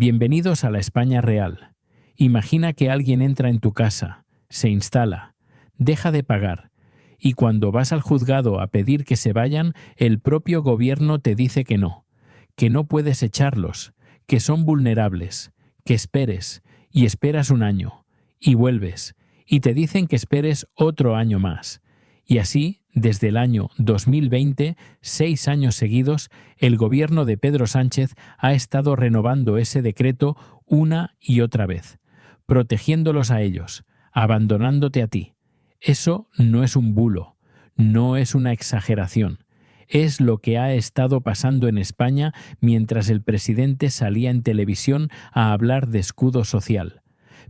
Bienvenidos a la España real. Imagina que alguien entra en tu casa, se instala, deja de pagar, y cuando vas al juzgado a pedir que se vayan, el propio gobierno te dice que no puedes echarlos, que son vulnerables, que esperes, y esperas un año, y vuelves, y te dicen que esperes otro año más. Y así, desde el año 2020, 6 años seguidos, el gobierno de Pedro Sánchez ha estado renovando ese decreto una y otra vez, protegiéndolos a ellos, abandonándote a ti. Eso no es un bulo, no es una exageración. Es lo que ha estado pasando en España mientras el presidente salía en televisión a hablar de escudo social.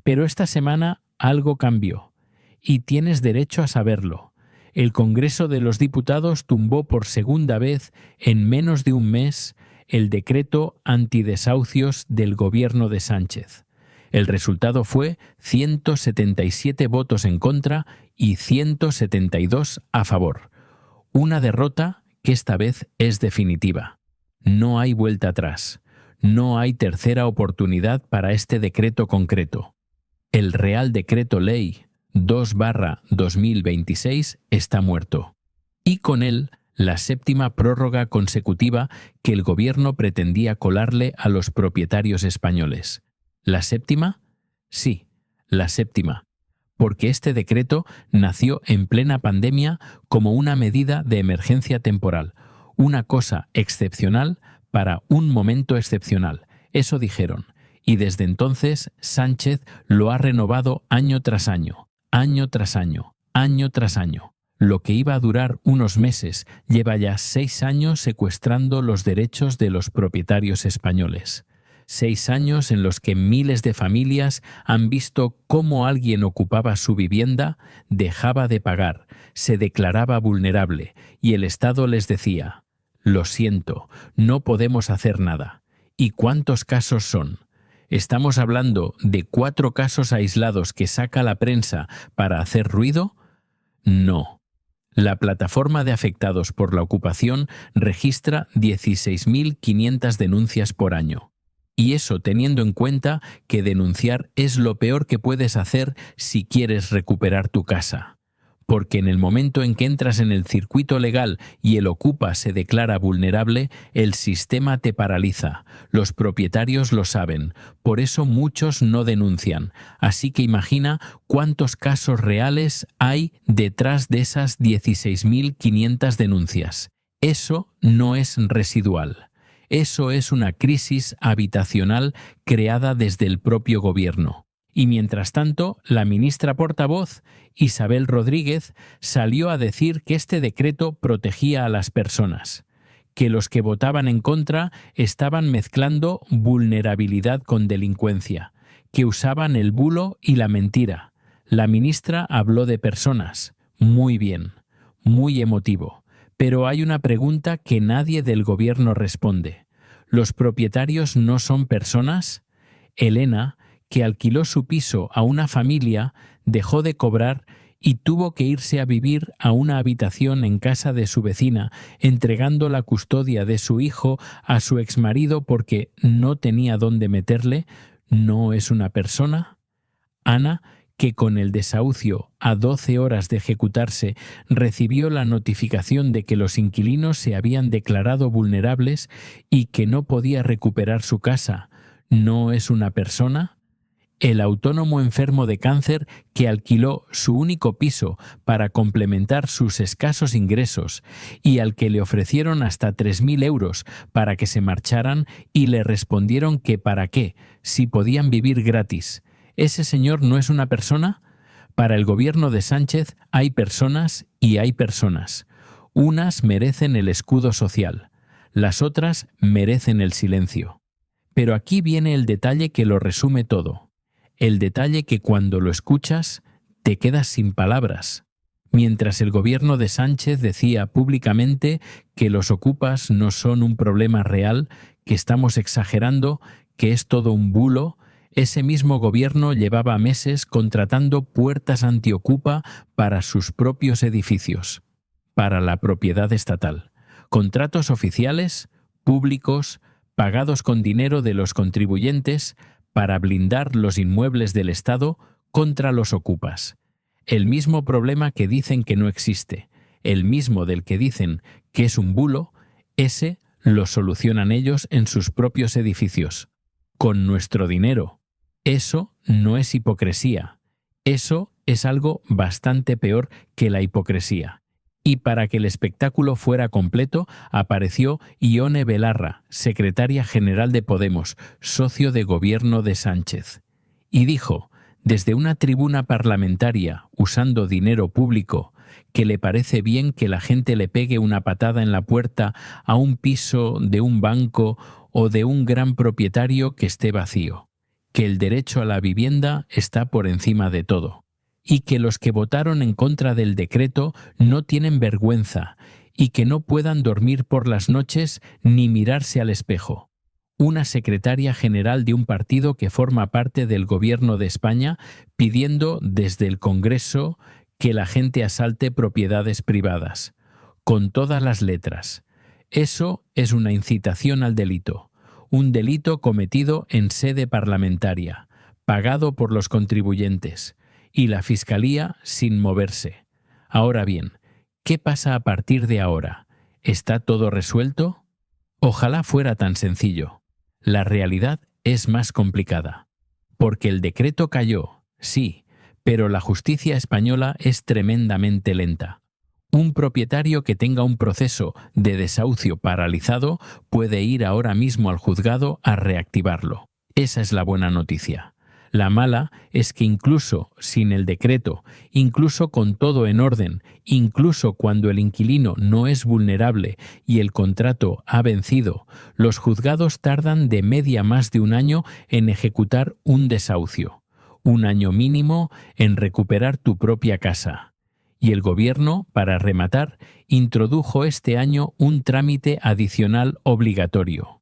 Pero esta semana algo cambió, y tienes derecho a saberlo. El Congreso de los Diputados tumbó por segunda vez en menos de un mes el decreto antidesahucios del gobierno de Sánchez. El resultado fue 177 votos en contra y 172 a favor. Una derrota que esta vez es definitiva. No hay vuelta atrás. No hay tercera oportunidad para este decreto concreto. El Real Decreto Ley 2/2026 está muerto. Y con él, la 7ª prórroga consecutiva que el gobierno pretendía colarle a los propietarios españoles. ¿La 7ª? Sí, la 7ª. Porque este decreto nació en plena pandemia como una medida de emergencia temporal, una cosa excepcional para un momento excepcional. Eso dijeron. Y desde entonces Sánchez lo ha renovado año tras año, año tras año, año tras año. Lo que iba a durar unos meses lleva ya 6 años secuestrando los derechos de los propietarios españoles. 6 años en los que miles de familias han visto cómo alguien ocupaba su vivienda, dejaba de pagar, se declaraba vulnerable y el Estado les decía: «Lo siento, no podemos hacer nada». ¿Y cuántos casos son? ¿Estamos hablando de 4 casos aislados que saca la prensa para hacer ruido? No. La plataforma de afectados por la ocupación registra 16.500 denuncias por año. Y eso teniendo en cuenta que denunciar es lo peor que puedes hacer si quieres recuperar tu casa. Porque en el momento en que entras en el circuito legal y el ocupa se declara vulnerable, el sistema te paraliza. Los propietarios lo saben, por eso muchos no denuncian. Así que imagina cuántos casos reales hay detrás de esas 16.500 denuncias. Eso no es residual. Eso es una crisis habitacional creada desde el propio gobierno. Y mientras tanto, la ministra portavoz, Isabel Rodríguez, salió a decir que este decreto protegía a las personas, que los que votaban en contra estaban mezclando vulnerabilidad con delincuencia, que usaban el bulo y la mentira. La ministra habló de personas. Muy bien, muy emotivo. Pero hay una pregunta que nadie del gobierno responde. ¿Los propietarios no son personas? Elena, que alquiló su piso a una familia, dejó de cobrar y tuvo que irse a vivir a una habitación en casa de su vecina, entregando la custodia de su hijo a su exmarido porque no tenía dónde meterle, ¿no es una persona? Ana, que con el desahucio a 12 horas de ejecutarse recibió la notificación de que los inquilinos se habían declarado vulnerables y que no podía recuperar su casa, ¿no es una persona? El autónomo enfermo de cáncer que alquiló su único piso para complementar sus escasos ingresos y al que le ofrecieron hasta 3.000 euros para que se marcharan y le respondieron que para qué, si podían vivir gratis. ¿Ese señor no es una persona? Para el gobierno de Sánchez hay personas y hay personas. Unas merecen el escudo social, las otras merecen el silencio. Pero aquí viene el detalle que lo resume todo. El detalle que cuando lo escuchas te quedas sin palabras. Mientras el gobierno de Sánchez decía públicamente que los ocupas no son un problema real, que estamos exagerando, que es todo un bulo, ese mismo gobierno llevaba meses contratando puertas antiocupa para sus propios edificios, para la propiedad estatal. Contratos oficiales, públicos, pagados con dinero de los contribuyentes para blindar los inmuebles del Estado contra los ocupas. El mismo problema que dicen que no existe, el mismo del que dicen que es un bulo, ese lo solucionan ellos en sus propios edificios. Con nuestro dinero. Eso no es hipocresía. Eso es algo bastante peor que la hipocresía. Y para que el espectáculo fuera completo, apareció Ione Belarra, secretaria general de Podemos, socio de gobierno de Sánchez. Y dijo, desde una tribuna parlamentaria, usando dinero público, que le parece bien que la gente le pegue una patada en la puerta a un piso de un banco o de un gran propietario que esté vacío, que el derecho a la vivienda está por encima de todo, y que los que votaron en contra del decreto no tienen vergüenza y que no puedan dormir por las noches ni mirarse al espejo. Una secretaria general de un partido que forma parte del gobierno de España pidiendo desde el Congreso que la gente asalte propiedades privadas, con todas las letras. Eso es una incitación al delito, un delito cometido en sede parlamentaria, pagado por los contribuyentes, y la Fiscalía sin moverse. Ahora bien, ¿qué pasa a partir de ahora? ¿Está todo resuelto? Ojalá fuera tan sencillo. La realidad es más complicada. Porque el decreto cayó, sí, pero la justicia española es tremendamente lenta. Un propietario que tenga un proceso de desahucio paralizado puede ir ahora mismo al juzgado a reactivarlo. Esa es la buena noticia. La mala es que incluso sin el decreto, incluso con todo en orden, incluso cuando el inquilino no es vulnerable y el contrato ha vencido, los juzgados tardan de media más de un año en ejecutar un desahucio, un año mínimo en recuperar tu propia casa. Y el gobierno, para rematar, introdujo este año un trámite adicional obligatorio.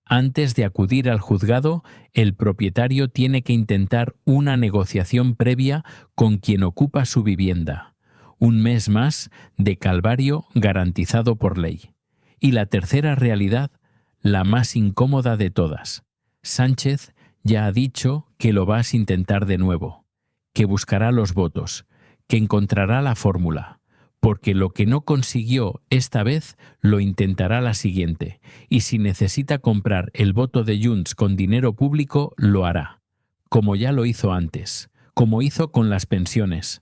Antes de acudir al juzgado, el propietario tiene que intentar una negociación previa con quien ocupa su vivienda. Un mes más de calvario garantizado por ley. Y la tercera realidad, la más incómoda de todas. Sánchez ya ha dicho que lo vas a intentar de nuevo, que buscará los votos, que encontrará la fórmula. Porque lo que no consiguió esta vez lo intentará la siguiente, y si necesita comprar el voto de Junts con dinero público, lo hará, como ya lo hizo antes, como hizo con las pensiones,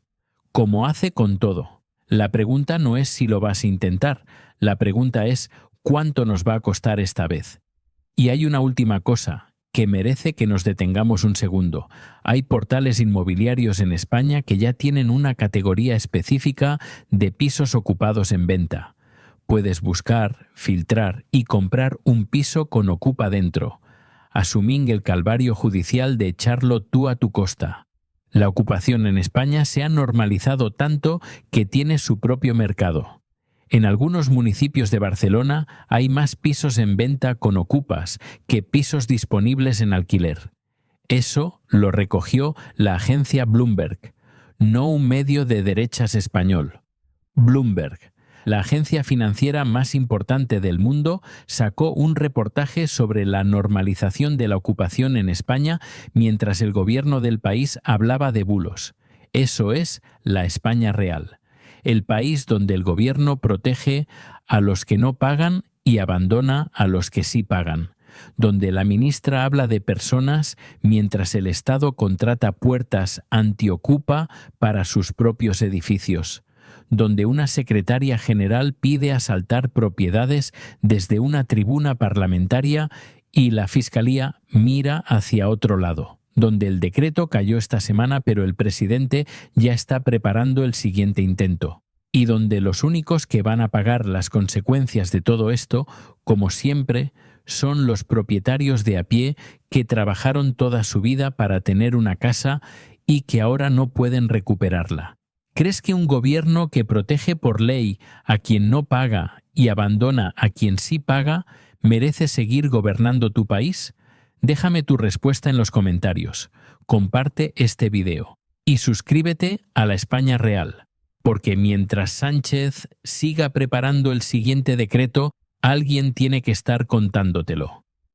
como hace con todo. La pregunta no es si lo vas a intentar, la pregunta es ¿cuánto nos va a costar esta vez? Y hay una última cosa que merece que nos detengamos un segundo. Hay portales inmobiliarios en España que ya tienen una categoría específica de pisos ocupados en venta. Puedes buscar, filtrar y comprar un piso con ocupa dentro. Asuming el calvario judicial de echarlo tú a tu costa. La ocupación en España se ha normalizado tanto que tiene su propio mercado. En algunos municipios de Barcelona hay más pisos en venta con ocupas que pisos disponibles en alquiler. Eso lo recogió la agencia Bloomberg, no un medio de derechas español. Bloomberg, la agencia financiera más importante del mundo, sacó un reportaje sobre la normalización de la ocupación en España mientras el gobierno del país hablaba de bulos. Eso es la España real. El país donde el gobierno protege a los que no pagan y abandona a los que sí pagan, donde la ministra habla de personas mientras el Estado contrata puertas antiocupa para sus propios edificios, donde una secretaria general pide asaltar propiedades desde una tribuna parlamentaria y la Fiscalía mira hacia otro lado, donde el decreto cayó esta semana pero el presidente ya está preparando el siguiente intento, y donde los únicos que van a pagar las consecuencias de todo esto, como siempre, son los propietarios de a pie que trabajaron toda su vida para tener una casa y que ahora no pueden recuperarla. ¿Crees que un gobierno que protege por ley a quien no paga y abandona a quien sí paga merece seguir gobernando tu país? Déjame tu respuesta en los comentarios, comparte este video y suscríbete a La España Real, porque mientras Sánchez siga preparando el siguiente decreto, alguien tiene que estar contándotelo.